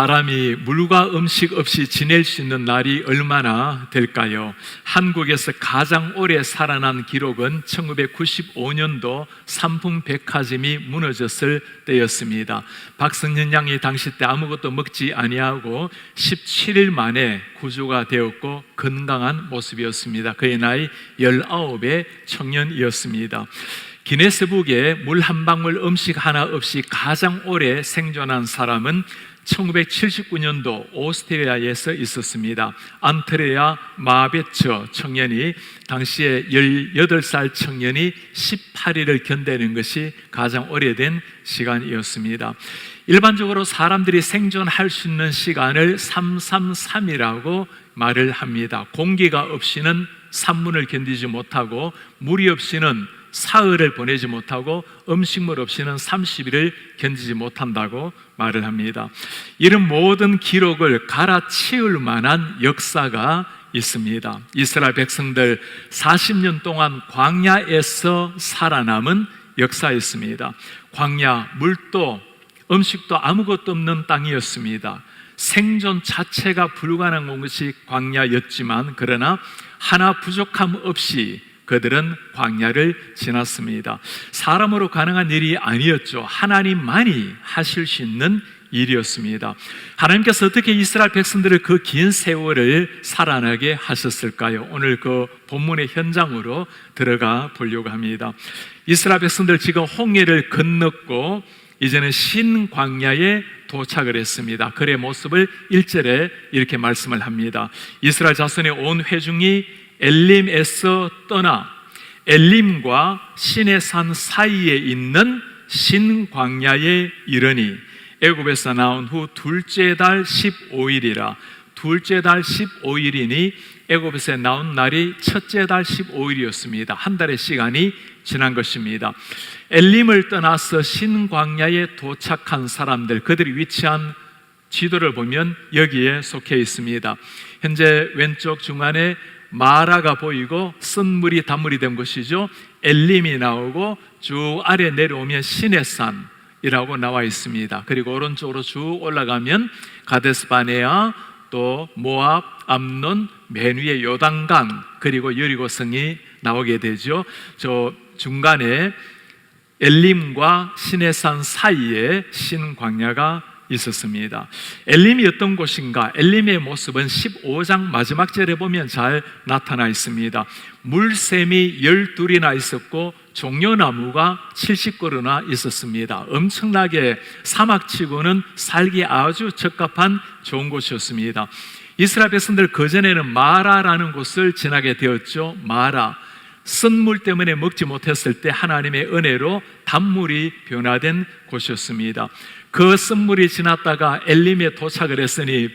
사람이 물과 음식 없이 지낼 수 있는 날이 얼마나 될까요? 한국에서 가장 오래 살아난 기록은 1995년도 삼풍백화점이 무너졌을 때였습니다. 박성년 양이 당시 때 아무것도 먹지 아니하고 17일 만에 구조가 되었고 건강한 모습이었습니다. 그의 나이 19의 청년이었습니다. 기네스북에 물 한 방울 음식 하나 없이 가장 오래 생존한 사람은 1979년도 오스트리아에서 있었습니다. 안트레아 마베처 청년이 당시에 18살 청년이 18일을 견디는 것이 가장 오래된 시간이었습니다. 일반적으로 사람들이 생존할 수 있는 시간을 333이라고 말을 합니다. 공기가 없이는 산문을 견디지 못하고 물이 없이는 사흘을 보내지 못하고 음식물 없이는 30일을 견디지 못한다고 말을 합니다. 이런 모든 기록을 갈아치울 만한 역사가 있습니다. 이스라엘 백성들 40년 동안 광야에서 살아남은 역사였습니다. 광야, 물도 음식도 아무것도 없는 땅이었습니다. 생존 자체가 불가능한 것이 광야였지만 그러나 하나 부족함 없이 그들은 광야를 지났습니다. 사람으로 가능한 일이 아니었죠. 하나님만이 하실 수 있는 일이었습니다. 하나님께서 어떻게 이스라엘 백성들을 그 긴 세월을 살아나게 하셨을까요? 오늘 그 본문의 현장으로 들어가 보려고 합니다. 이스라엘 백성들 지금 홍해를 건넜고 이제는 신광야에 도착을 했습니다. 그의 모습을 1절에 이렇게 말씀을 합니다. 이스라엘 자손의 온 회중이 엘림에서 떠나 엘림과 시내산 사이에 있는 신광야에 이르니 애굽에서 나온 후 둘째 달 15일이라. 둘째 달 15일이니 애굽에서 나온 날이 첫째 달 15일이었습니다. 한 달의 시간이 지난 것입니다. 엘림을 떠나서 신광야에 도착한 사람들, 그들이 위치한 지도를 보면 여기에 속해 있습니다. 현재 왼쪽 중간에 마라가 보이고 쓴물이 단물이 된 곳이죠. 엘림이 나오고 쭉 아래 내려오면 시내산이라고 나와 있습니다. 그리고 오른쪽으로 쭉 올라가면 가데스바네아, 또 모압, 암논, 맨 위에 요단강, 그리고 여리고성이 나오게 되죠. 저 중간에 엘림과 시내산 사이에 신광야가 있었습니다. 엘림이 어떤 곳인가? 엘림의 모습은 15장 마지막 절에 보면 잘 나타나 있습니다. 물샘이 12이나 있었고 종려나무가 70그루나 있었습니다. 엄청나게 사막치고는 살기 아주 적합한 좋은 곳이었습니다. 이스라엘 백성들 그전에는 마라라는 곳을 지나게 되었죠. 마라, 쓴물 때문에 먹지 못했을 때 하나님의 은혜로 단물이 변화된 곳이었습니다. 그 쓴물이 지났다가 엘림에 도착을 했으니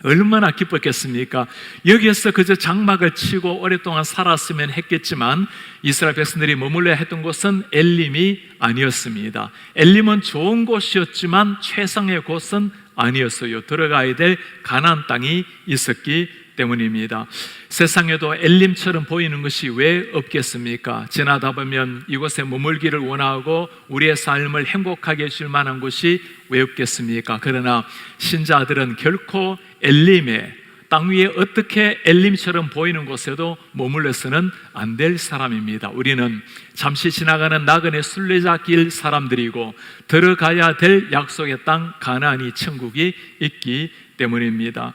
얼마나 기뻤겠습니까? 여기에서 그저 장막을 치고 오랫동안 살았으면 했겠지만 이스라엘 백성들이 머물러야 했던 곳은 엘림이 아니었습니다. 엘림은 좋은 곳이었지만 최상의 곳은 아니었어요. 들어가야 될 가나안 땅이 있었기 때문입니다. 세상에도 엘림처럼 보이는 것이 왜 없겠습니까? 지나다 보면 이곳에 머물기를 원하고 우리의 삶을 행복하게 해줄 만한 곳이 왜 없겠습니까? 그러나 신자들은 결코 엘림에, 땅 위에 어떻게 엘림처럼 보이는 곳에도 머물러서는 안 될 사람입니다. 우리는 잠시 지나가는 나그네 순례자길 사람들이고 들어가야 될 약속의 땅 가나안이 천국이 있기 때문입니다.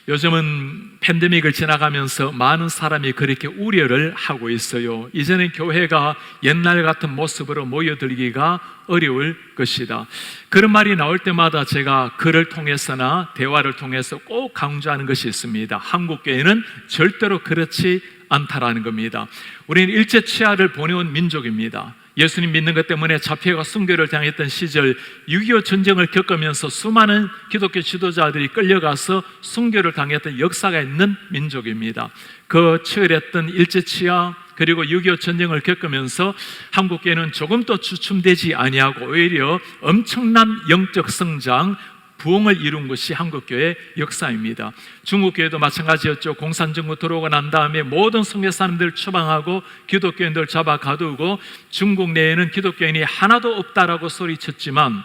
요즘은 팬데믹을 지나가면서 많은 사람이 그렇게 우려를 하고 있어요. 이제는 교회가 옛날 같은 모습으로 모여들기가 어려울 것이다. 그런 말이 나올 때마다 제가 글을 통해서나 대화를 통해서 꼭 강조하는 것이 있습니다. 한국 교회는 절대로 그렇지 않다라는 겁니다. 우리는 일제치하를 보내온 민족입니다. 예수님 믿는 것 때문에 잡혀가 순교를 당했던 시절 6.25 전쟁을 겪으면서 수많은 기독교 지도자들이 끌려가서 순교를 당했던 역사가 있는 민족입니다. 그 치열했던 일제치하 그리고 6.25 전쟁을 겪으면서 한국교회는 조금 더 주춤되지 아니하고 오히려 엄청난 영적 성장, 부흥을 이룬 것이 한국교회의 역사입니다. 중국교회도 마찬가지였죠. 공산정부 들어오고 난 다음에 모든 선교 사람들을 추방하고 기독교인들 잡아 가두고 중국 내에는 기독교인이 하나도 없다라고 소리쳤지만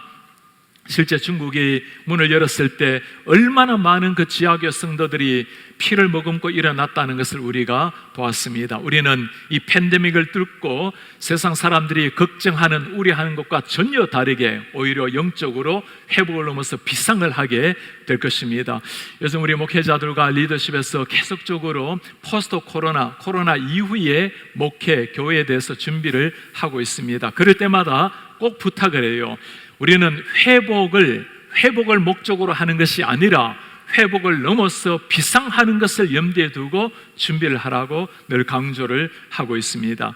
실제 중국이 문을 열었을 때 얼마나 많은 그 지하교 성도들이 피를 머금고 일어났다는 것을 우리가 보았습니다. 우리는 이 팬데믹을 뚫고 세상 사람들이 걱정하는, 우려하는 것과 전혀 다르게 오히려 영적으로 회복을 넘어서 비상을 하게 될 것입니다. 요즘 우리 목회자들과 리더십에서 계속적으로 포스트 코로나 이후의 목회, 교회에 대해서 준비를 하고 있습니다. 그럴 때마다 꼭 부탁을 해요. 우리는 회복을 목적으로 하는 것이 아니라 회복을 넘어서 비상하는 것을 염두에 두고 준비를 하라고 늘 강조를 하고 있습니다.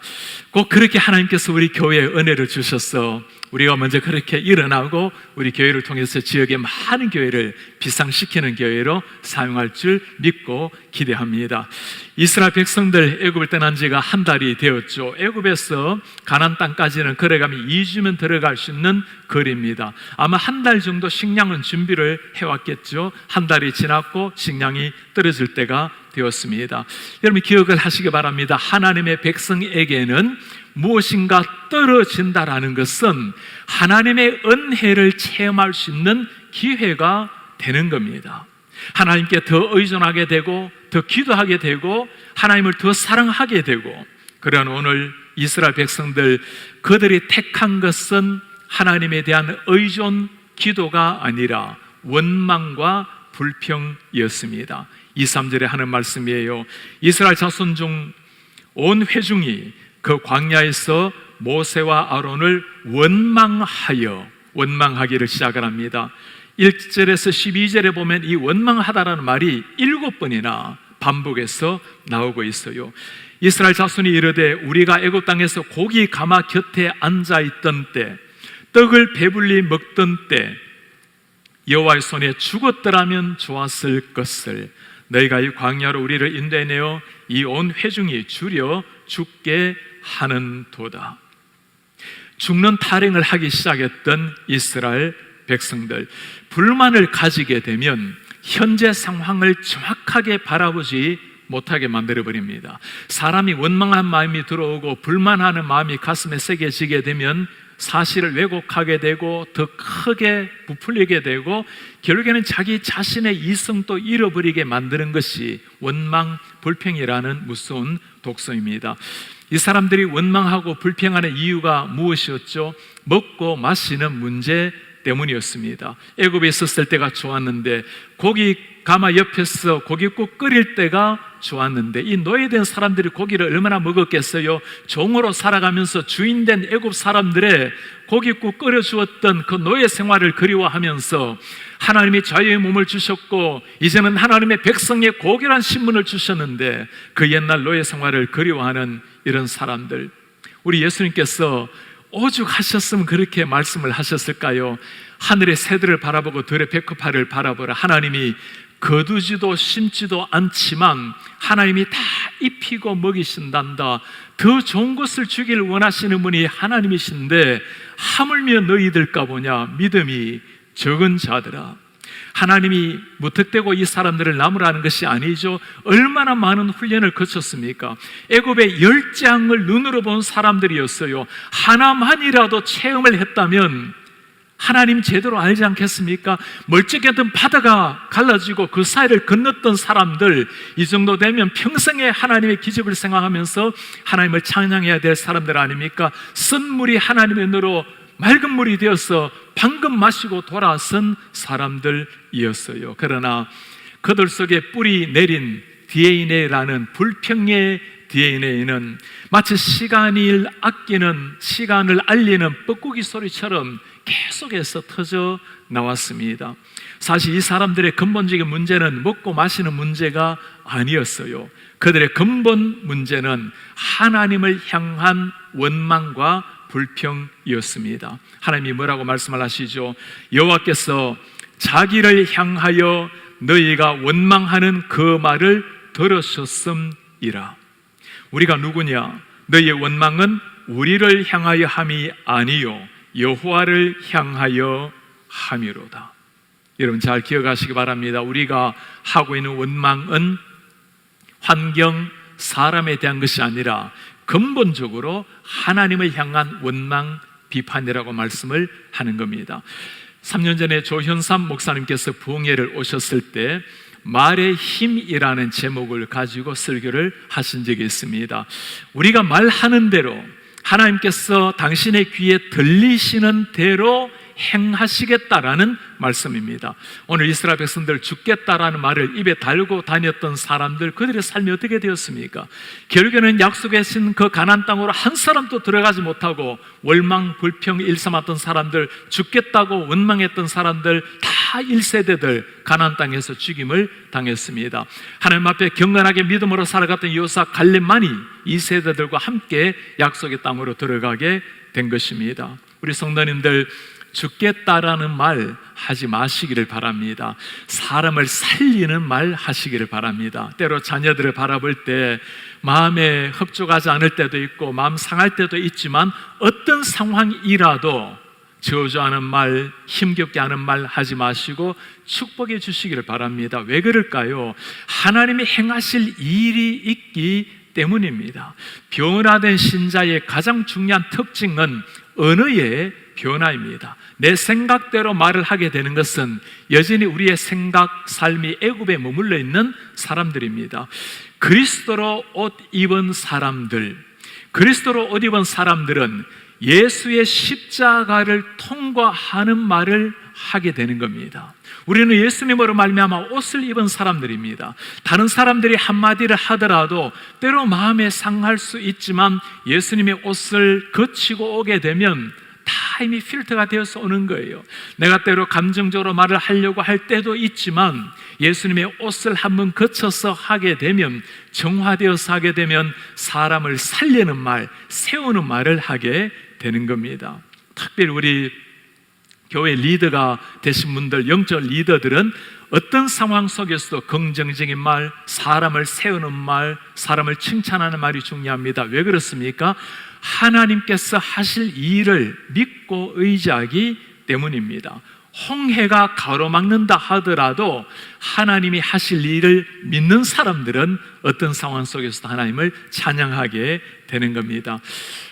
꼭 그렇게 하나님께서 우리 교회에 은혜를 주셔서 우리가 먼저 그렇게 일어나고 우리 교회를 통해서 지역의 많은 교회를 비상시키는 교회로 사용할 줄 믿고 기대합니다. 이스라엘 백성들 애굽을 떠난 지가 한 달이 되었죠. 애굽에서 가나안 땅까지는 걸어가면 2주면 들어갈 수 있는 거리입니다. 아마 한 달 정도 식량은 준비를 해왔겠죠. 한 달이 지났고 식량이 떨어질 때가 되었습니다. 여러분 기억을 하시기 바랍니다. 하나님의 백성에게는 무엇인가 떨어진다라는 것은 하나님의 은혜를 체험할 수 있는 기회가 되는 겁니다. 하나님께 더 의존하게 되고 더 기도하게 되고 하나님을 더 사랑하게 되고, 그런 오늘 이스라엘 백성들, 그들이 택한 것은 하나님에 대한 의존 기도가 아니라 원망과 불평이었습니다. 2, 3절에 하는 말씀이에요. 이스라엘 자손 중 온 회중이 그 광야에서 모세와 아론을 원망하기를 시작을 합니다. 1절에서 12절에 보면 이 원망하다라는 말이 7번이나 반복해서 나오고 있어요. 이스라엘 자손이 이르되 우리가 애굽 땅에서 고기 가마 곁에 앉아있던 때, 떡을 배불리 먹던 때 여호와의 손에 죽었더라면 좋았을 것을 너희가 이 광야로 우리를 인도해내어 이 온 회중이 줄여 죽게 하는도다. 죽는 탈행을 하기 시작했던 이스라엘 백성들, 불만을 가지게 되면 현재 상황을 정확하게 바라보지 못하게 만들어버립니다. 사람이 원망한 마음이 들어오고 불만하는 마음이 가슴에 새겨지게 되면 사실을 왜곡하게 되고 더 크게 부풀리게 되고 결국에는 자기 자신의 이성도 잃어버리게 만드는 것이 원망, 불평이라는 무서운 독소입니다. 이 사람들이 원망하고 불평하는 이유가 무엇이었죠? 먹고 마시는 문제 때문이었습니다. 애굽에 있었을 때가 좋았는데, 고기 가마 옆에서 고깃국 끓일 때가 좋았는데, 이 노예된 사람들이 고기를 얼마나 먹었겠어요? 종으로 살아가면서 주인된 애굽 사람들의 고깃국 끓여주었던 그 노예 생활을 그리워하면서 하나님이 자유의 몸을 주셨고 이제는 하나님의 백성의 고결한 신분을 주셨는데 그 옛날 노예 생활을 그리워하는 이런 사람들, 우리 예수님께서 오죽하셨으면 그렇게 말씀을 하셨을까요? 하늘의 새들을 바라보고 들의 백합화를 바라보라. 하나님이 거두지도 심지도 않지만 하나님이 다 입히고 먹이신단다. 더 좋은 것을 주길 원하시는 분이 하나님이신데 하물며 너희들까 보냐, 믿음이 적은 자들아. 하나님이 무턱대고 이 사람들을 나무라는 것이 아니죠. 얼마나 많은 훈련을 거쳤습니까? 애굽의 열장을 눈으로 본 사람들이었어요. 하나만이라도 체험을 했다면 하나님 제대로 알지 않겠습니까? 멀쩡했던 바다가 갈라지고 그 사이를 건넜던 사람들, 이 정도 되면 평생에 하나님의 기적을 생각하면서 하나님을 찬양해야 될 사람들 아닙니까? 쓴 물이 하나님의 눈으로 맑은 물이 되어서 방금 마시고 돌아선 사람들이었어요. 그러나 그들 속에 뿌리 내린 DNA라는 불평의 DNA는 마치 시간을 아끼는, 시간을 알리는 뻐꾸기 소리처럼 계속해서 터져 나왔습니다. 사실 이 사람들의 근본적인 문제는 먹고 마시는 문제가 아니었어요. 그들의 근본 문제는 하나님을 향한 원망과 불평이었습니다. 하나님이 뭐라고 말씀을 하시죠? 여호와께서 자기를 향하여 너희가 원망하는 그 말을 들으셨음이라. 우리가 누구냐? 너희의 원망은 우리를 향하여 함이 아니요 여호와를 향하여 함이로다. 여러분 잘 기억하시기 바랍니다. 우리가 하고 있는 원망은 환경, 사람에 대한 것이 아니라 근본적으로 하나님을 향한 원망, 비판이라고 말씀을 하는 겁니다. 3년 전에 조현삼 목사님께서 부흥회를 오셨을 때 말의 힘이라는 제목을 가지고 설교를 하신 적이 있습니다. 우리가 말하는 대로 하나님께서 당신의 귀에 들리시는 대로 행하시겠다라는 말씀입니다. 오늘 이스라엘 백성들 죽겠다라는 말을 입에 달고 다녔던 사람들, 그들의 삶이 어떻게 되었습니까? 결국에는 약속하신 그 가나안 땅으로 한 사람도 들어가지 못하고 월망 불평 일삼았던 사람들, 죽겠다고 원망했던 사람들 다 1세대들 가나안 땅에서 죽임을 당했습니다. 하나님 앞에 경건하게 믿음으로 살아갔던 여호사 갈렙만이 2세대들과 함께 약속의 땅으로 들어가게 된 것입니다. 우리 성도님들, 죽겠다라는 말 하지 마시기를 바랍니다. 사람을 살리는 말 하시기를 바랍니다. 때로 자녀들을 바라볼 때 마음에 흡족하지 않을 때도 있고 마음 상할 때도 있지만 어떤 상황이라도 저주하는 말, 힘겹게 하는 말 하지 마시고 축복해 주시기를 바랍니다. 왜 그럴까요? 하나님이 행하실 일이 있기 때문입니다. 변화된 신자의 가장 중요한 특징은 언어의 변화입니다. 내 생각대로 말을 하게 되는 것은 여전히 우리의 생각, 삶이 애굽에 머물러 있는 사람들입니다. 그리스도로 옷 입은 사람들, 그리스도로 옷 입은 사람들은 예수의 십자가를 통과하는 말을 하게 되는 겁니다. 우리는 예수님으로 말미암아 옷을 입은 사람들입니다. 다른 사람들이 한마디를 하더라도 때로 마음에 상할 수 있지만 예수님의 옷을 거치고 오게 되면 다 이미 필터가 되어서 오는 거예요. 내가 때로 감정적으로 말을 하려고 할 때도 있지만 예수님의 옷을 한번 거쳐서 하게 되면, 정화되어서 하게 되면 사람을 살리는 말, 세우는 말을 하게 되는 겁니다. 특별히 우리 교회 리더가 되신 분들, 영적 리더들은 어떤 상황 속에서도 긍정적인 말, 사람을 세우는 말, 사람을 칭찬하는 말이 중요합니다. 왜 그렇습니까? 하나님께서 하실 일을 믿고 의지하기 때문입니다. 홍해가 가로막는다 하더라도 하나님이 하실 일을 믿는 사람들은 어떤 상황 속에서도 하나님을 찬양하게 되는 겁니다.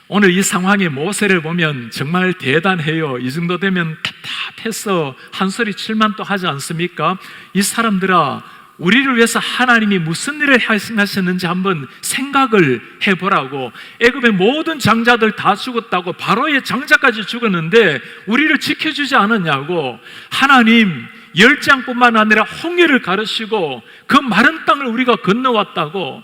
오늘 이 상황의 모세를 보면 정말 대단해요. 이 정도 되면 답답해서 한 소리 칠만 또 하지 않습니까? 이 사람들아, 우리를 위해서 하나님이 무슨 일을 하셨는지 한번 생각을 해보라고. 애굽의 모든 장자들 다 죽었다고, 바로의 장자까지 죽었는데 우리를 지켜주지 않았냐고. 하나님 열장뿐만 아니라 홍해를 가르시고 그 마른 땅을 우리가 건너왔다고.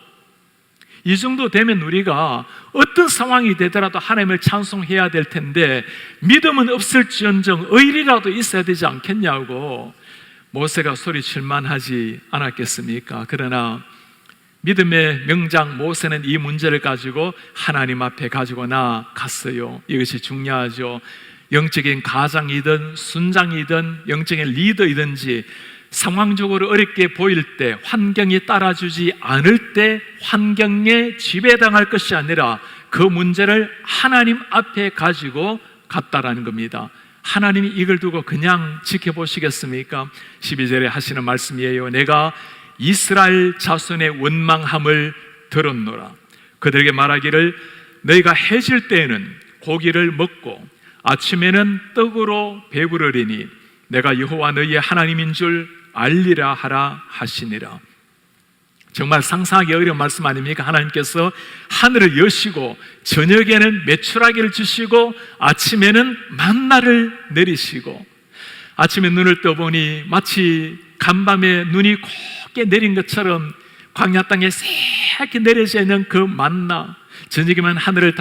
이 정도 되면 우리가 어떤 상황이 되더라도 하나님을 찬송해야 될 텐데 믿음은 없을지언정 의리라도 있어야 되지 않겠냐고. 모세가 소리칠만 하지 않았겠습니까? 그러나 믿음의 명장 모세는 이 문제를 가지고 하나님 앞에 가지고 나갔어요. 이것이 중요하죠. 영적인 가장이든 순장이든 영적인 리더이든지 상황적으로 어렵게 보일 때, 환경이 따라주지 않을 때 환경에 지배당할 것이 아니라 그 문제를 하나님 앞에 가지고 갔다라는 겁니다. 하나님이 이걸 두고 그냥 지켜보시겠습니까? 12절에 하시는 말씀이에요. 내가 이스라엘 자손의 원망함을 들었노라. 그들에게 말하기를 너희가 해질 때에는 고기를 먹고 아침에는 떡으로 배부르리니 내가 여호와 너희의 하나님인 줄 알리라 하라 하시니라. 정말 상상하기 어려운 말씀 아닙니까? 하나님께서 하늘을 여시고 저녁에는 메추라기를 주시고 아침에는 만나를 내리시고, 아침에 눈을 떠보니 마치 간밤에 눈이 곱게 내린 것처럼 광야 땅에 새하얗게 내려져 있는 그 만나, 저녁이면 하늘을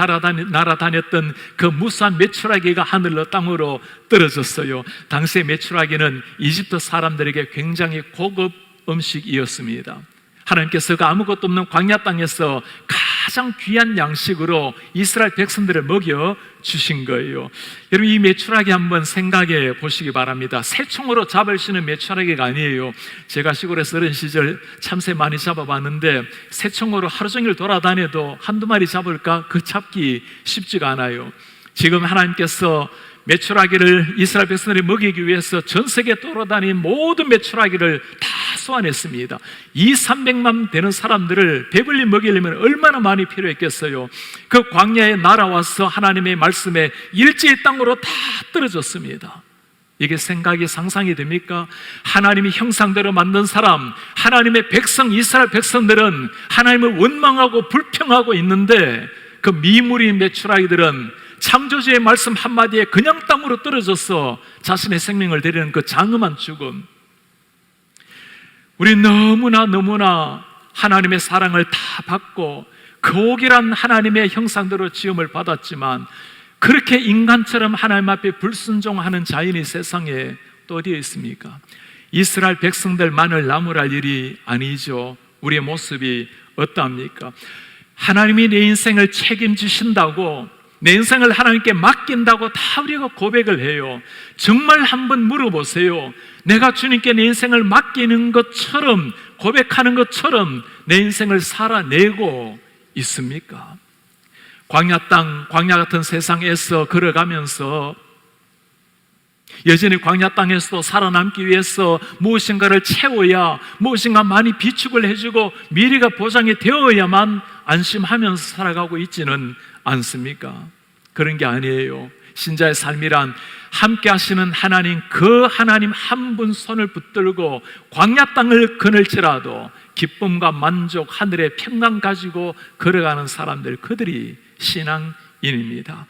날아다녔던 그 무수한 메추라기가 하늘로 땅으로 떨어졌어요. 당시의 메추라기는 이집트 사람들에게 굉장히 고급 음식이었습니다. 하나님께서 그 아무것도 없는 광야 땅에서 가장 귀한 양식으로 이스라엘 백성들을 먹여 주신 거예요. 여러분, 이 메추라기 한번 생각해 보시기 바랍니다. 새총으로 잡을 수 있는 메추라기가 아니에요. 제가 시골에서 어린 시절 참새 많이 잡아봤는데 새총으로 하루 종일 돌아다녀도 한두 마리 잡을까? 그 잡기 쉽지가 않아요. 지금 하나님께서 메추라기를 이스라엘 백성들이 먹이기 위해서 전 세계에 돌아다닌 모든 메추라기를 다 소환했습니다. 200~300만 되는 사람들을 배불리 먹이려면 얼마나 많이 필요했겠어요. 그 광야에 날아와서 하나님의 말씀에 일제히 땅으로 다 떨어졌습니다. 이게 생각이 상상이 됩니까? 하나님이 형상대로 만든 사람, 하나님의 백성, 이스라엘 백성들은 하나님을 원망하고 불평하고 있는데 그 미물인 메추라기들은 창조주의 말씀 한마디에 그냥 땅으로 떨어져서 자신의 생명을 데리는 그 장엄한 죽음. 우리 너무나 하나님의 사랑을 다 받고 거룩이란 하나님의 형상대로 지음을 받았지만 그렇게 인간처럼 하나님 앞에 불순종하는 자연이 세상에 또 어디에 있습니까? 이스라엘 백성들만을 나무랄 일이 아니죠. 우리의 모습이 어떠합니까? 하나님이 내 인생을 책임지신다고, 내 인생을 하나님께 맡긴다고 다 우리가 고백을 해요. 정말 한번 물어보세요. 내가 주님께 내 인생을 맡기는 것처럼, 고백하는 것처럼 내 인생을 살아내고 있습니까? 광야 땅, 광야 같은 세상에서 걸어가면서 여전히 광야 땅에서도 살아남기 위해서 무엇인가를 채워야, 무엇인가 많이 비축을 해주고 미래가 보장이 되어야만 안심하면서 살아가고 있지는 않습니까? 그런 게 아니에요. 신자의 삶이란 함께 하시는 하나님, 그 하나님 한 분 손을 붙들고 광야 땅을 거닐지라도 기쁨과 만족, 하늘의 평강 가지고 걸어가는 사람들, 그들이 신앙인입니다.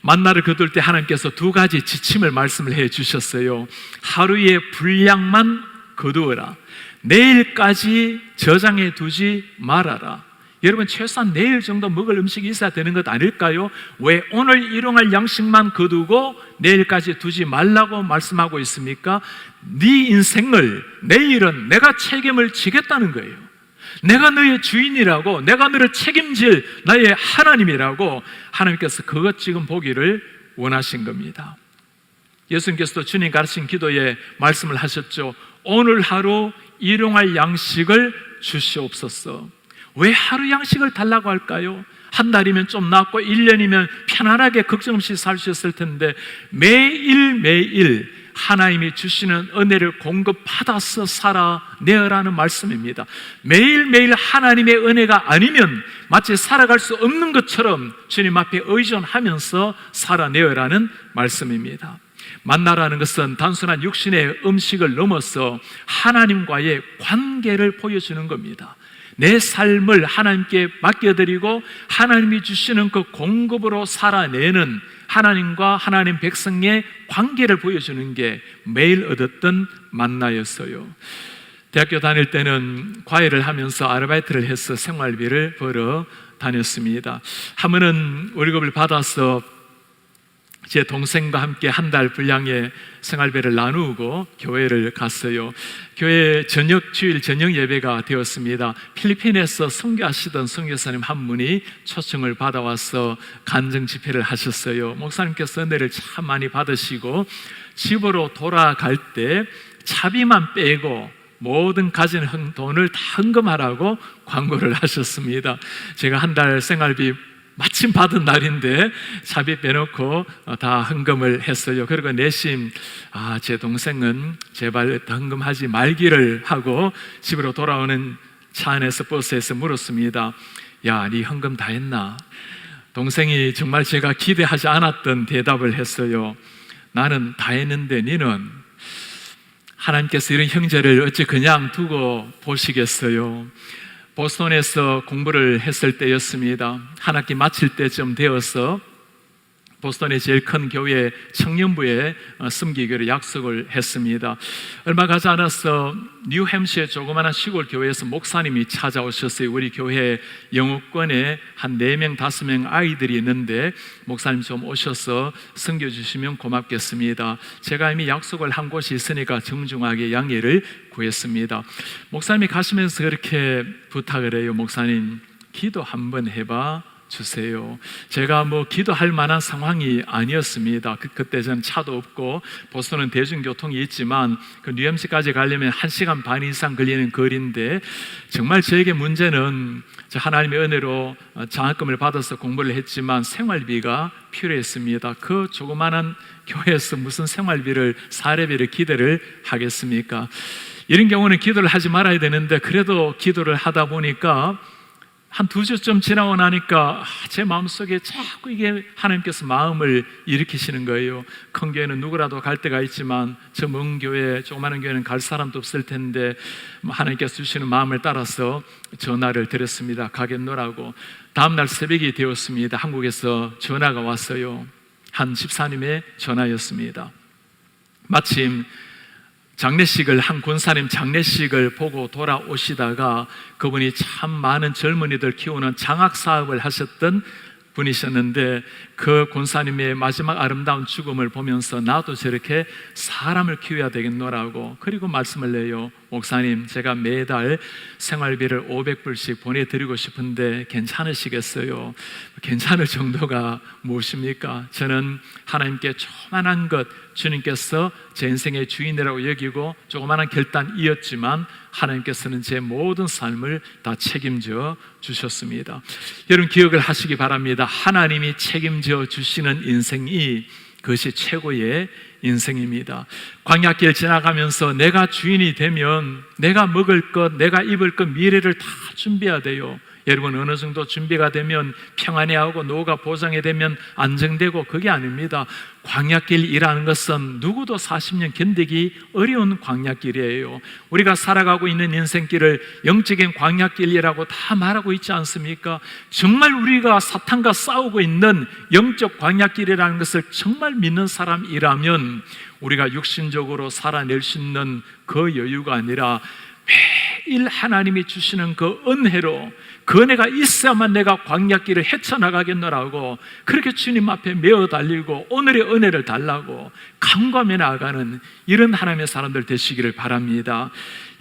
만나를 거둘 때 하나님께서 두 가지 지침을 말씀을 해 주셨어요. 하루의 분량만 거두어라. 내일까지 저장해 두지 말아라. 여러분, 최소한 내일 정도 먹을 음식이 있어야 되는 것 아닐까요? 왜 오늘 일용할 양식만 거두고 내일까지 두지 말라고 말씀하고 있습니까? 네 인생을, 내일은 내가 책임을 지겠다는 거예요. 내가 너의 주인이라고, 내가 너를 책임질 나의 하나님이라고 하나님께서 그것 지금 보기를 원하신 겁니다. 예수님께서도 주님 가르친 기도에 말씀을 하셨죠. 오늘 하루 일용할 양식을 주시옵소서. 왜 하루 양식을 달라고 할까요? 한 달이면 좀 낫고 1년이면 편안하게 걱정 없이 살 수 있을 텐데 매일매일 하나님이 주시는 은혜를 공급받아서 살아내라는 말씀입니다. 매일매일 하나님의 은혜가 아니면 마치 살아갈 수 없는 것처럼 주님 앞에 의존하면서 살아내라는 말씀입니다. 만나라는 것은 단순한 육신의 음식을 넘어서 하나님과의 관계를 보여주는 겁니다. 내 삶을 하나님께 맡겨드리고 하나님이 주시는 그 공급으로 살아내는 하나님과 하나님 백성의 관계를 보여주는 게 매일 얻었던 만나였어요. 대학교 다닐 때는 과외를 하면서 아르바이트를 해서 생활비를 벌어 다녔습니다. 한 번은 월급을 받아서 제 동생과 함께 한 달 분량의 생활비를 나누고 교회를 갔어요. 교회 주일 저녁 예배가 되었습니다. 필리핀에서 선교하시던 선교사님 한 분이 초청을 받아와서 간증 집회를 하셨어요. 목사님께서 은혜를 참 많이 받으시고 집으로 돌아갈 때 차비만 빼고 모든 가진 돈을 다 헌금하라고 광고를 하셨습니다. 제가 한 달 생활비 마침 받은 날인데 차비 빼놓고 다 헌금을 했어요. 그리고 내심 제 동생은 제발 헌금하지 말기를 하고 집으로 돌아오는 차 안에서 버스에서 물었습니다. 야, 네 헌금 다 했나? 동생이 정말 제가 기대하지 않았던 대답을 했어요. 나는 다 했는데 니는? 하나님께서 이런 형제를 어찌 그냥 두고 보시겠어요? 보스턴에서 공부를 했을 때였습니다. 한 학기 마칠 때쯤 되어서 보스턴의 제일 큰 교회 청년부에 섬기기로 약속을 했습니다. 얼마 가지 않아서 뉴햄시의 조그마한 시골 교회에서 목사님이 찾아오셨어요. 우리 교회 영어권에 한 4명, 5명 아이들이 있는데 목사님 좀 오셔서 섬겨주시면 고맙겠습니다. 제가 이미 약속을 한 곳이 있으니까 정중하게 양해를 구했습니다. 목사님이 가시면서 그렇게 부탁을 해요. 목사님, 기도 한번 해봐 주세요. 제가 기도할 만한 상황이 아니었습니다. 그때 저는 차도 없고 보스턴은 대중교통이 있지만 그 뉴햄시까지 가려면 1시간 반 이상 걸리는 거리인데 정말 저에게 문제는 하나님의 은혜로 장학금을 받아서 공부를 했지만 생활비가 필요했습니다. 그 조그마한 교회에서 무슨 생활비를, 사례비를 기대를 하겠습니까? 이런 경우는 기도를 하지 말아야 되는데 그래도 기도를 하다 보니까 한 2주쯤 지나고 나니까 제 마음속에 자꾸 이게 하나님께서 마음을 일으키시는 거예요. 큰 교회는 누구라도 갈 때가 있지만 저 먼 교회, 조그마한 교회는 갈 사람도 없을 텐데 하나님께서 주시는 마음을 따라서 전화를 드렸습니다. 가겠노라고. 다음날 새벽이 되었습니다. 한국에서 전화가 왔어요. 한 집사님의 전화였습니다. 마침 장례식을, 한 권사님 장례식을 보고 돌아오시다가 그분이 참 많은 젊은이들 키우는 장학사업을 하셨던 분이셨는데 그 권사님의 마지막 아름다운 죽음을 보면서 나도 저렇게 사람을 키워야 되겠노라고, 그리고 말씀을 내요. 목사님, 제가 매달 생활비를 500불씩 보내드리고 싶은데 괜찮으시겠어요? 괜찮을 정도가 무엇입니까? 저는 하나님께 조그만한 것, 주님께서 제 인생의 주인이라고 여기고 조그만한 결단이었지만 하나님께서는 제 모든 삶을 다 책임져 주셨습니다. 여러분 기억을 하시기 바랍니다. 하나님이 책임져 주시는 인생이 그것이 최고의 인생입니다. 광야길 지나가면서 내가 주인이 되면 내가 먹을 것, 내가 입을 것, 미래를 다 준비해야 돼요. 여러분 어느 정도 준비가 되면 평안해하고 노후가 보장이 되면 안정되고, 그게 아닙니다. 광야길이라는 것은 누구도 40년 견디기 어려운 광야길이에요. 우리가 살아가고 있는 인생길을 영적인 광야길이라고 다 말하고 있지 않습니까? 정말 우리가 사탄과 싸우고 있는 영적 광야길이라는 것을 정말 믿는 사람이라면 우리가 육신적으로 살아낼 수 있는 그 여유가 아니라 매일 하나님이 주시는 그 은혜로, 그 은혜가 있어야만 내가 광야길을 헤쳐나가겠노라고 그렇게 주님 앞에 메어 달리고 오늘의 은혜를 달라고 간구하며 나아가는 이런 하나님의 사람들 되시기를 바랍니다.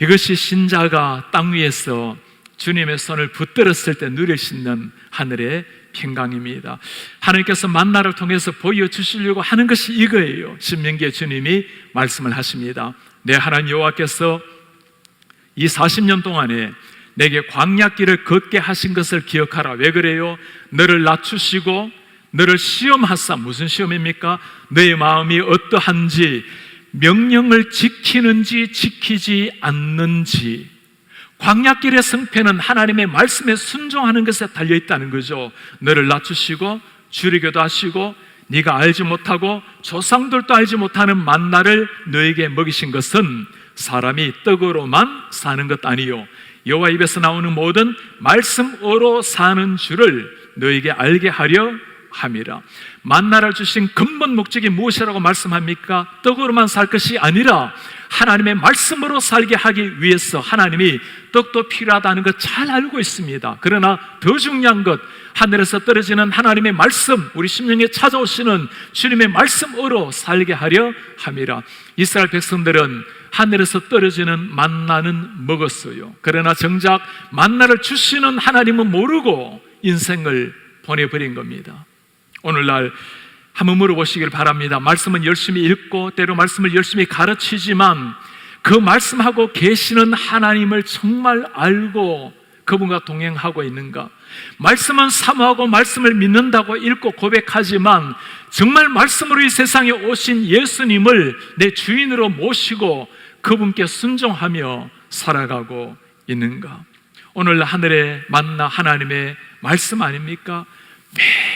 이것이 신자가 땅 위에서 주님의 손을 붙들었을 때 누릴 수 있는 하늘의 평강입니다. 하나님께서 만나를 통해서 보여주시려고 하는 것이 이거예요. 신명기에 주님이 말씀을 하십니다. 내 하나님 여호와께서 이 40년 동안에 내게 광야길을 걷게 하신 것을 기억하라. 왜 그래요? 너를 낮추시고 너를 시험하사, 무슨 시험입니까? 너의 마음이 어떠한지, 명령을 지키는지 지키지 않는지. 광야길의 승패는 하나님의 말씀에 순종하는 것에 달려있다는 거죠. 너를 낮추시고 줄이기도 하시고 네가 알지 못하고 조상들도 알지 못하는 만나를 너에게 먹이신 것은 사람이 떡으로만 사는 것 아니요 여호와 입에서 나오는 모든 말씀으로 사는 줄을 너에게 알게 하려 함이라. 만나를 주신 근본 목적이 무엇이라고 말씀합니까? 떡으로만 살 것이 아니라 하나님의 말씀으로 살게 하기 위해서 하나님이 떡도 필요하다는 것 잘 알고 있습니다. 그러나 더 중요한 것, 하늘에서 떨어지는 하나님의 말씀, 우리 심령에 찾아오시는 주님의 말씀으로 살게 하려 함이라. 이스라엘 백성들은 하늘에서 떨어지는 만나는 먹었어요. 그러나 정작 만나를 주시는 하나님은 모르고 인생을 보내버린 겁니다. 오늘날 한번 물어보시길 바랍니다. 말씀은 열심히 읽고 때로 말씀을 열심히 가르치지만 그 말씀하고 계시는 하나님을 정말 알고 그분과 동행하고 있는가? 말씀은 사모하고 말씀을 믿는다고 읽고 고백하지만 정말 말씀으로 이 세상에 오신 예수님을 내 주인으로 모시고 그분께 순종하며 살아가고 있는가? 오늘 하늘에 만나 하나님의 말씀 아닙니까?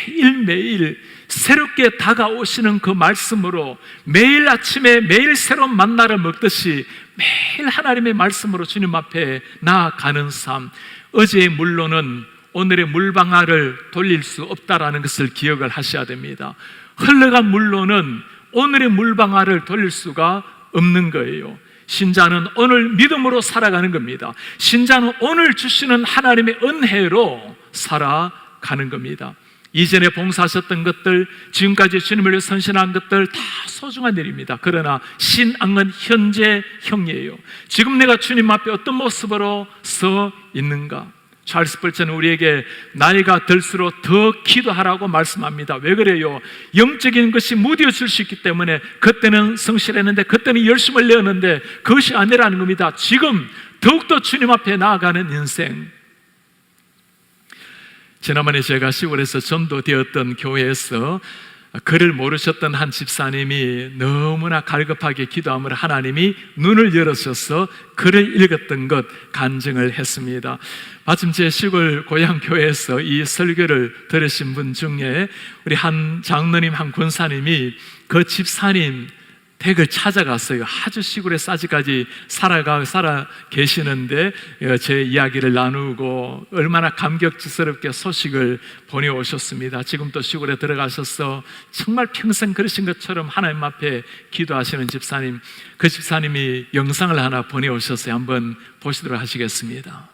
매일매일 새롭게 다가오시는 그 말씀으로 매일 아침에 매일 새로운 만나를 먹듯이 매일 하나님의 말씀으로 주님 앞에 나아가는 삶. 어제의 물로는 오늘의 물방아를 돌릴 수 없다라는 것을 기억을 하셔야 됩니다. 흘러간 물로는 오늘의 물방아를 돌릴 수가 없는 거예요. 신자는 오늘 믿음으로 살아가는 겁니다. 신자는 오늘 주시는 하나님의 은혜로 살아가는 겁니다. 이전에 봉사하셨던 것들, 지금까지 주님을 위해 선신한 것들 다 소중한 일입니다. 그러나 신앙은 현재형이에요. 지금 내가 주님 앞에 어떤 모습으로 서 있는가? 찰스 벌처는 우리에게 나이가 들수록 더 기도하라고 말씀합니다. 왜 그래요? 영적인 것이 무뎌질 수 있기 때문에. 그때는 성실했는데, 그때는 열심을 내었는데 그것이 아니라는 겁니다. 지금 더욱더 주님 앞에 나아가는 인생. 지난번에 제가 시골에서 전도되었던 교회에서 그를 모르셨던 한 집사님이 너무나 갈급하게 기도함을 하나님이 눈을 열어주셔서 글을 읽었던 것 간증을 했습니다. 마침 제 시골 고향 교회에서 이 설교를 들으신 분 중에 우리 한 장로님, 한 권사님이 그 집사님 댁을 찾아갔어요. 아주 시골에서 아직까지 살아 계시는데 제 이야기를 나누고 얼마나 감격스럽게 소식을 보내오셨습니다. 지금 또 시골에 들어가셔서 정말 평생 그러신 것처럼 하나님 앞에 기도하시는 집사님, 그 집사님이 영상을 하나 보내오셨어요. 한번 보시도록 하시겠습니다.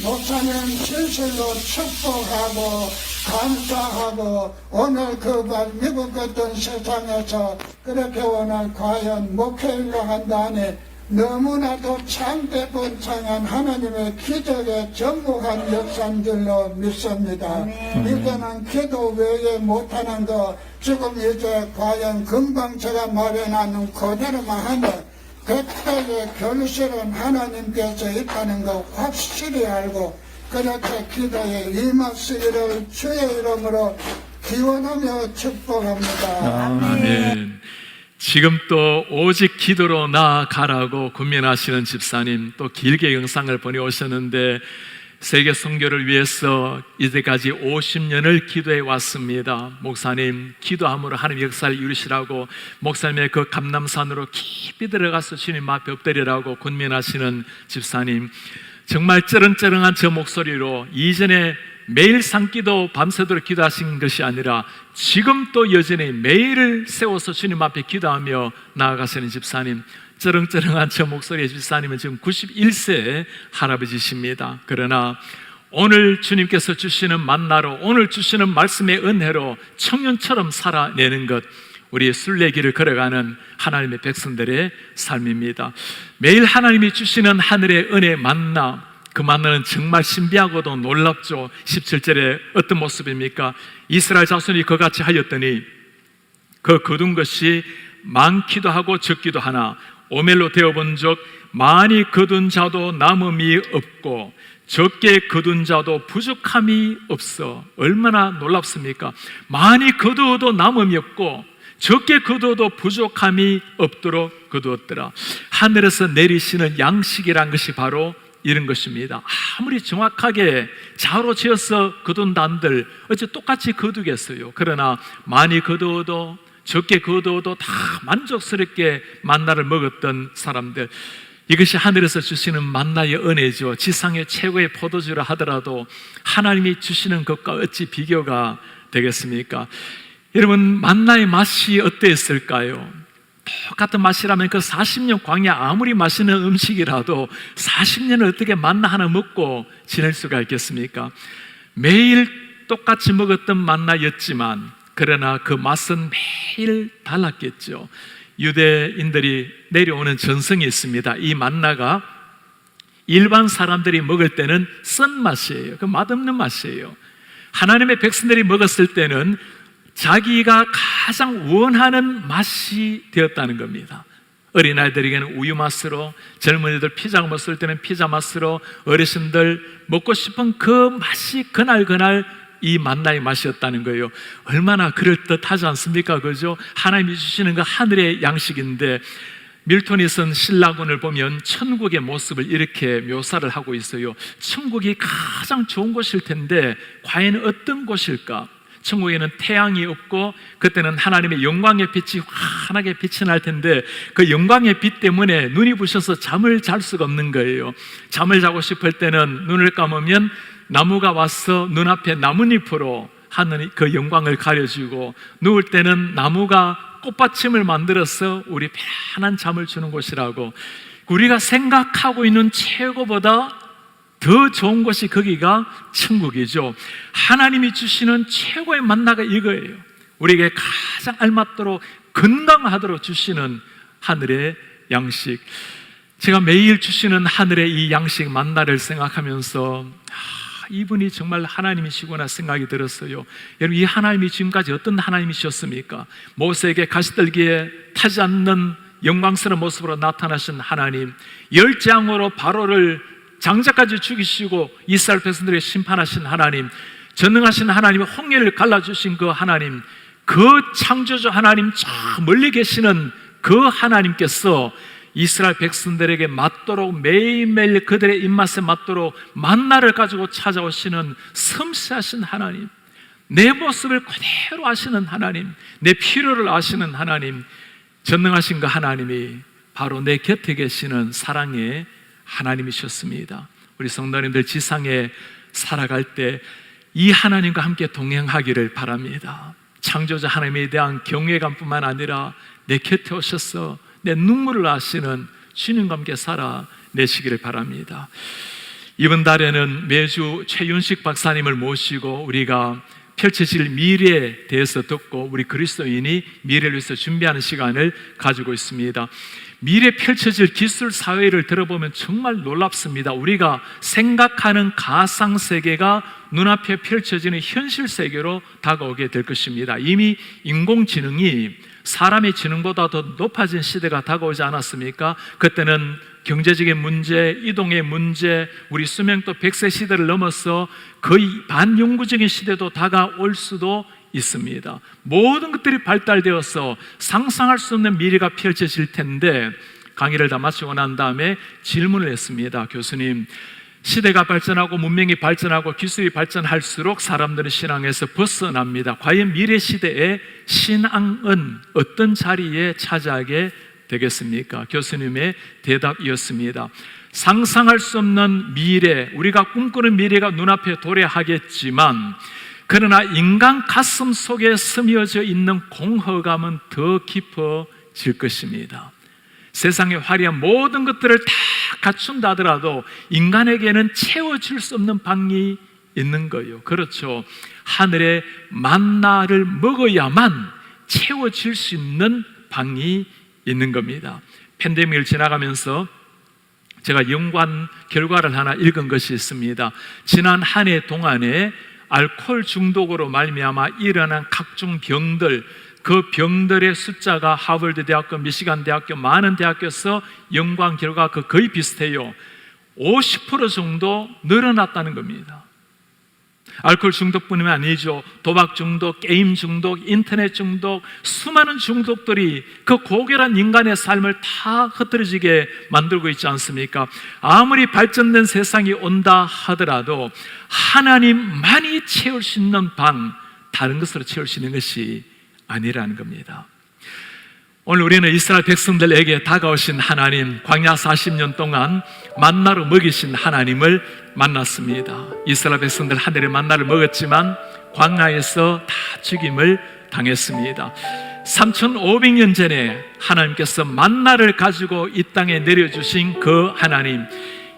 목사님 진실로 축복하고 감사하고 오늘 그발 미국 같은 세상에서 그렇게 오늘 과연 목회일로 한다니 너무나도 참대번창한 하나님의 기적에 전복한 역사인 줄로 믿습니다. 이제는 기도 외에 못하는 거 지금 이제 과연 금방 제가 말해놨는 그대로만 하면 그때의 결실은 하나님께서 있다는 거 확실히 알고 그렇게 기도에 임하시기를 주의 이름으로 기원하며 축복합니다. 아멘. 지금 또 오직 기도로 나아가라고 권면하시는 집사님, 또 길게 영상을 보내오셨는데 세계 선교를 위해서 이제까지 50년을 기도해 왔습니다. 목사님, 기도함으로 하나님 역사를 이루시라고 목사님의 그 감남산으로 깊이 들어가서 주님 앞에 엎드리라고 권면하시는 집사님, 정말 쩌렁쩌렁한 저 목소리로 이전에 매일 산기도 밤새도록 기도하신 것이 아니라 지금 또 여전히 매일을 세워서 주님 앞에 기도하며 나아가시는 집사님, 쩌렁쩌렁한 저 목소리의 집사님은 지금 91세 할아버지십니다. 그러나 오늘 주님께서 주시는 만나로, 오늘 주시는 말씀의 은혜로 청년처럼 살아내는 것, 우리의 순례길을 걸어가는 하나님의 백성들의 삶입니다. 매일 하나님이 주시는 하늘의 은혜 만나, 그 만나는 정말 신비하고도 놀랍죠. 17절에 어떤 모습입니까? 이스라엘 자손이 그같이 하였더니 그 거둔 것이 많기도 하고 적기도 하나 오멜로 되어본 적 많이 거둔 자도 남음이 없고 적게 거둔 자도 부족함이 없어. 얼마나 놀랍습니까? 많이 거두어도 남음이 없고 적게 거두어도 부족함이 없도록 거두었더라. 하늘에서 내리시는 양식이란 것이 바로 이런 것입니다. 아무리 정확하게 자로 지어서 거둔다 한들 어째 똑같이 거두겠어요. 그러나 많이 거두어도 적게 거두어도 다 만족스럽게 만나를 먹었던 사람들, 이것이 하늘에서 주시는 만나의 은혜죠. 지상의 최고의 포도주라 하더라도 하나님이 주시는 것과 어찌 비교가 되겠습니까? 여러분, 만나의 맛이 어땠을까요? 똑같은 맛이라면 그 40년 광야 아무리 맛있는 음식이라도 40년을 어떻게 만나 하나 먹고 지낼 수가 있겠습니까? 매일 똑같이 먹었던 만나였지만 그러나 그 맛은 매일 달랐겠죠. 유대인들이 내려오는 전성이 있습니다. 이 만나가 일반 사람들이 먹을 때는 쓴 맛이에요. 그 맛없는 맛이에요. 하나님의 백성들이 먹었을 때는 자기가 가장 원하는 맛이 되었다는 겁니다. 어린아이들에게는 우유 맛으로, 젊은이들 피자 먹을 때는 피자 맛으로, 어르신들 먹고 싶은 그 맛이 그날 이 만나의 맛이었다는 거예요. 얼마나 그럴듯하지 않습니까? 그죠? 하나님이 주시는 그 하늘의 양식인데, 밀톤이 쓴 신라곤을 보면 천국의 모습을 이렇게 묘사를 하고 있어요. 천국이 가장 좋은 곳일 텐데 과연 어떤 곳일까? 천국에는 태양이 없고 그때는 하나님의 영광의 빛이 환하게 빛이 날 텐데 그 영광의 빛 때문에 눈이 부셔서 잠을 잘 수가 없는 거예요. 잠을 자고 싶을 때는 눈을 감으면 나무가 와서 눈앞에 나뭇잎으로 하는 그 영광을 가려주고, 누울 때는 나무가 꽃받침을 만들어서 우리 편안한 잠을 주는 곳이라고. 우리가 생각하고 있는 최고보다 더 좋은 곳이 거기가 천국이죠. 하나님이 주시는 최고의 만나가 이거예요. 우리에게 가장 알맞도록 건강하도록 주시는 하늘의 양식. 제가 매일 주시는 하늘의 이 양식 만나를 생각하면서 이분이 정말 하나님이시구나 생각이 들었어요. 여러분, 이 하나님이 지금까지 어떤 하나님이셨습니까? 모세에게 가시떨기에 타지 않는 영광스러운 모습으로 나타나신 하나님, 열장으로 바로를 장자까지 죽이시고 이스라엘 백성들에게 심판하신 하나님, 전능하신 하나님이 홍해를 갈라주신 그 하나님, 그 창조주 하나님, 저 멀리 계시는 그 하나님께서 이스라엘 백성들에게 맞도록 매일매일 그들의 입맛에 맞도록 만나를 가지고 찾아오시는 섬세하신 하나님, 내 모습을 그대로 아시는 하나님, 내 필요를 아시는 하나님, 전능하신 그 하나님이 바로 내 곁에 계시는 사랑의 하나님이셨습니다. 우리 성도님들 지상에 살아갈 때 이 하나님과 함께 동행하기를 바랍니다. 창조자 하나님에 대한 경외감뿐만 아니라 내 곁에 오셔서 내 눈물을 아시는 주님과 함께 살아내시기를 바랍니다. 이번 달에는 매주 최윤식 박사님을 모시고 우리가 펼쳐질 미래에 대해서 듣고 우리 그리스도인이 미래를 위해서 준비하는 시간을 가지고 있습니다. 미래 펼쳐질 기술 사회를 들어보면 정말 놀랍습니다. 우리가 생각하는 가상세계가 눈앞에 펼쳐지는 현실 세계로 다가오게 될 것입니다. 이미 인공지능이 사람의 지능보다 더 높아진 시대가 다가오지 않았습니까? 그때는 경제적인 문제, 이동의 문제, 우리 수명도 100세 시대를 넘어서 거의 반영구적인 시대도 다가올 수도 있습니다. 모든 것들이 발달되어서 상상할 수 없는 미래가 펼쳐질 텐데, 강의를 다 마치고 난 다음에 질문을 했습니다. 교수님, 시대가 발전하고 문명이 발전하고 기술이 발전할수록 사람들은 신앙에서 벗어납니다. 과연 미래 시대에 신앙은 어떤 자리에 차지하게 되겠습니까? 교수님의 대답이었습니다. 상상할 수 없는 미래, 우리가 꿈꾸는 미래가 눈앞에 도래하겠지만, 그러나 인간 가슴 속에 스며져 있는 공허감은 더 깊어질 것입니다. 세상의 화려한 모든 것들을 다 갖춘다 하더라도 인간에게는 채워질 수 없는 방이 있는 거예요. 그렇죠. 하늘의 만나를 먹어야만 채워질 수 있는 방이 있는 겁니다. 팬데믹을 지나가면서 제가 연관 결과를 하나 읽은 것이 있습니다. 지난 한 해 동안에 알코올 중독으로 말미암아 일어난 각종 병들, 그 병들의 숫자가 하버드 대학교, 미시간 대학교, 많은 대학교에서 연관 결과가 거의 비슷해요. 50% 정도 늘어났다는 겁니다. 알코올 중독뿐만 아니죠. 도박 중독, 게임 중독, 인터넷 중독, 수많은 중독들이 그 고결한 인간의 삶을 다 흐트러지게 만들고 있지 않습니까? 아무리 발전된 세상이 온다 하더라도 하나님만이 채울 수 있는 방, 다른 것으로 채울 수 있는 것이 아니라는 겁니다. 오늘 우리는 이스라엘 백성들에게 다가오신 하나님, 광야 40년 동안 만나로 먹이신 하나님을 만났습니다. 이스라엘 백성들 하늘의 만나를 먹었지만 광야에서 다 죽임을 당했습니다. 3500년 전에 하나님께서 만나를 가지고 이 땅에 내려주신 그 하나님,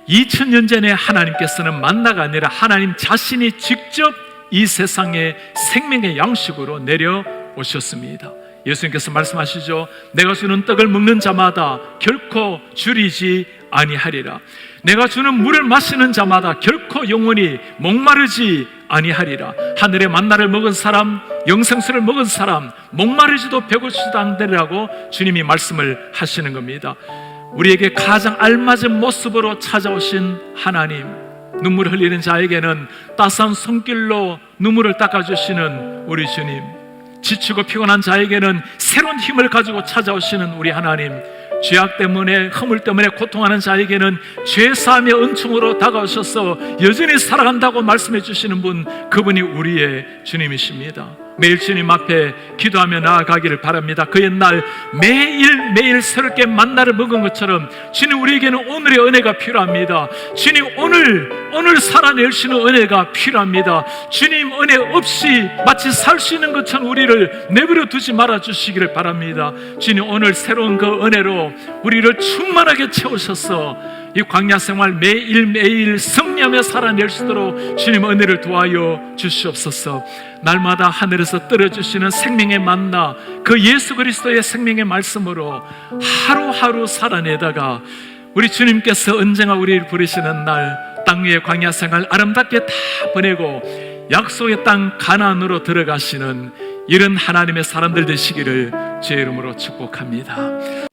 2000년 전에 하나님께서는 만나가 아니라 하나님 자신이 직접 이 세상에 생명의 양식으로 내려오셨습니다. 예수님께서 말씀하시죠. 내가 주는 떡을 먹는 자마다 결코 줄이지 아니하리라. 내가 주는 물을 마시는 자마다 결코 영원히 목마르지 아니하리라. 하늘의 만나를 먹은 사람, 영생수를 먹은 사람, 목마르지도 배고프지도 않으리라고 주님이 말씀을 하시는 겁니다. 우리에게 가장 알맞은 모습으로 찾아오신 하나님, 눈물 흘리는 자에게는 따스한 손길로 눈물을 닦아주시는 우리 주님, 지치고 피곤한 자에게는 새로운 힘을 가지고 찾아오시는 우리 하나님, 죄악 때문에, 허물 때문에 고통하는 자에게는 죄사함의 은총으로 다가오셔서 여전히 살아간다고 말씀해 주시는 분, 그분이 우리의 주님이십니다. 매일 주님 앞에 기도하며 나아가기를 바랍니다. 그 옛날 매일매일 새롭게 만나를 먹은 것처럼 주님, 우리에게는 오늘의 은혜가 필요합니다. 주님, 오늘 살아낼 수 있는 은혜가 필요합니다. 주님, 은혜 없이 마치 살 수 있는 것처럼 우리를 내버려 두지 말아 주시기를 바랍니다. 주님, 오늘 새로운 그 은혜로 우리를 충만하게 채우셔서 이 광야 생활 매일매일 승리하며 살아낼 수 있도록 주님 은혜를 도와여 주시옵소서. 날마다 하늘에서 떨어주시는 생명의 만나, 그 예수 그리스도의 생명의 말씀으로 하루하루 살아내다가 우리 주님께서 언젠가 우리를 부르시는 날 땅 위의 광야 생활 아름답게 다 보내고 약속의 땅 가나안으로 들어가시는 이런 하나님의 사람들 되시기를 주의 이름으로 축복합니다.